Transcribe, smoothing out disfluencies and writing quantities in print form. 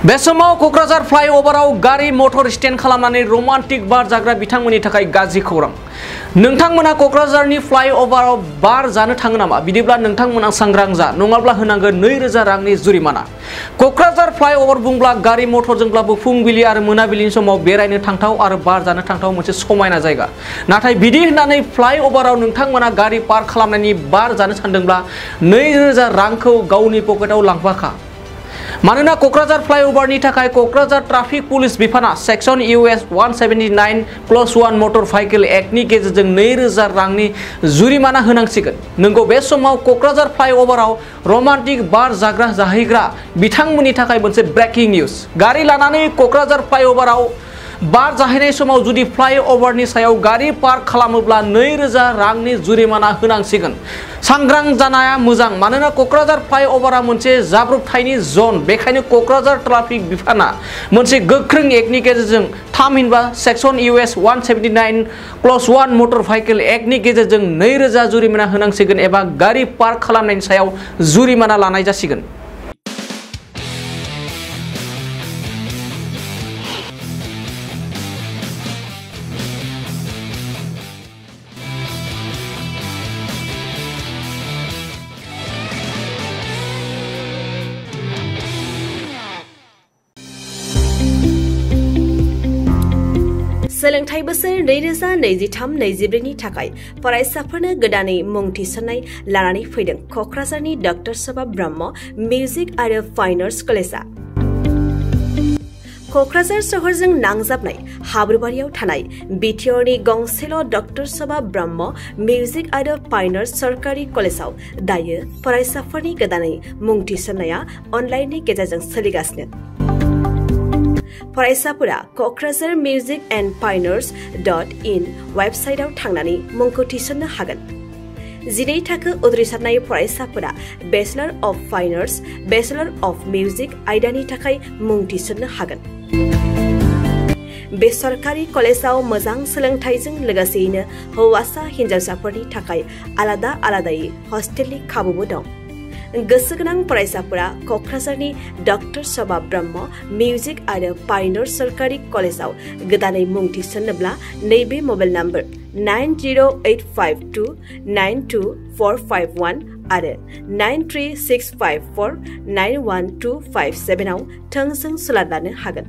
बे समाव कक्राझार फ्लाइओभाराव गारि मटर स्टेन्ड खालामनानै रमान्टिक बार जाग्रा बिथांमोननि थाखाय गाज्रि खौरां। नोंथांमोना कक्राझारनि फ्लाइओभाराव बार जानो थाङो नामा? बिदिब्ला नोंथांमोना सांग्रां जा, नङाब्ला होनांगोन 2000 रांनि जुरिमाना। कक्राझार फ्लाइओभार बुंब्ला गारि मटरजोंब्लाबो फुंबिलि आरो मोनाबिलिनि समाव बेरायनो थांथाव आरो बार जानो थांथाव मोनसे समायना जायगा। नाथाय बिदि होननानै फ्लाइओभाराव नोंथांमोना गारि पार्क खालामनायनि बार जानो सानदोंब्ला 2000 रांखौ गावनि पकेटाव लांफाखा। मानोना कक्राझार फ्लाइओभारनि थाखाय कक्राझार ट्राफिक पुलिस बिफाना सेक्सन US 179/1 मटर भाइकेल एक्टनि गेजेरजों 2000 रांनि जुरिमाना होनांसिगोन। नंगौ, बे समाव कक्राझार फ्लाइओभाराव रमान्टिक बार जाग्रा जाहैग्रा बिथांमोननि थाखाय मोनसे ब्रेकिं निउज। गारि लानानै कक्राझार फ्लाइओभाराव बार जाहैनाय समाव जुदि फ्लाइओभारनि सायाव गारि पार्क खालामोब्ला 2000 रांनि जुरिमाना होनांसिगोन। सांग्रां जानाया मोजां, मानोना कक्राझार फ्लाइओभारा मोनसे जाब्रबथायनि जन। बेखायनो कक्राझार ट्राफिक बिफाना मोनसे गोख्रों एक्टनि गेजेरजों थामहिनबा सेक्सन US 179/1 मटर भाइकेल एक्टनि गेजेरजों 2000 जुरिमाना होनांसिगोन एबा गारि पार्क खालामनायनि सायाव जुरिमाना लानाय जासिगोन। सोलोंथाइ बोसोर 2023-24 नि थाखाय फरायसाफोरनो गोदानै मुं थिसननाय लानानै फैदों कक्राझारनि डॉ सभाब ब्रह्म मिउजिक आरो फाइन आर्ट्स कलेजआ। कक्राझार सहरजों नांजाबनाय हाब्रुबारियाव थानाय बिटिआरनि गंसेल' डॉ सभाब ब्रह्म मिउजिक आरो फाइन आर्ट्स सरकारि कलेजआव दायो फरायसाफोरनि गोदानै मुं थिसननाया अनलाइननि गेजेरजों सोलिगासिनो। फरायसाफोरा कक्राझार मिउजिक एन्ड फाइन आर्ट्स.in वेबसाइटआव थांनानै मुंखौ थिसननो हागोन। 12 थाखो उद्रिसारनाय फरायसाफोरा bachelor of fine arts, bachelor of music आयदानि थाखाय मुं थिसननो हागोन। बे सरकारि कलेजआव मोजां सोलोंथाइजों लोगोसेयैनो हौवासा हिन्जावसाफोरनि थाखाय आलादा आलादायै हस्टेलनि खाबुबो दं। गोसोगोनां फरायसाफोरा कक्राझारनि डॉ सभाब ब्रह्म मिउजिक आरो फाइन आर्ट्स सरकारि कलेजआव गोदानै मुं थिसननोब्ला नैबे मबाइल नम्बर 9085292451 आरो 936549127 आव थोंजों सुलाद लानो हागोन।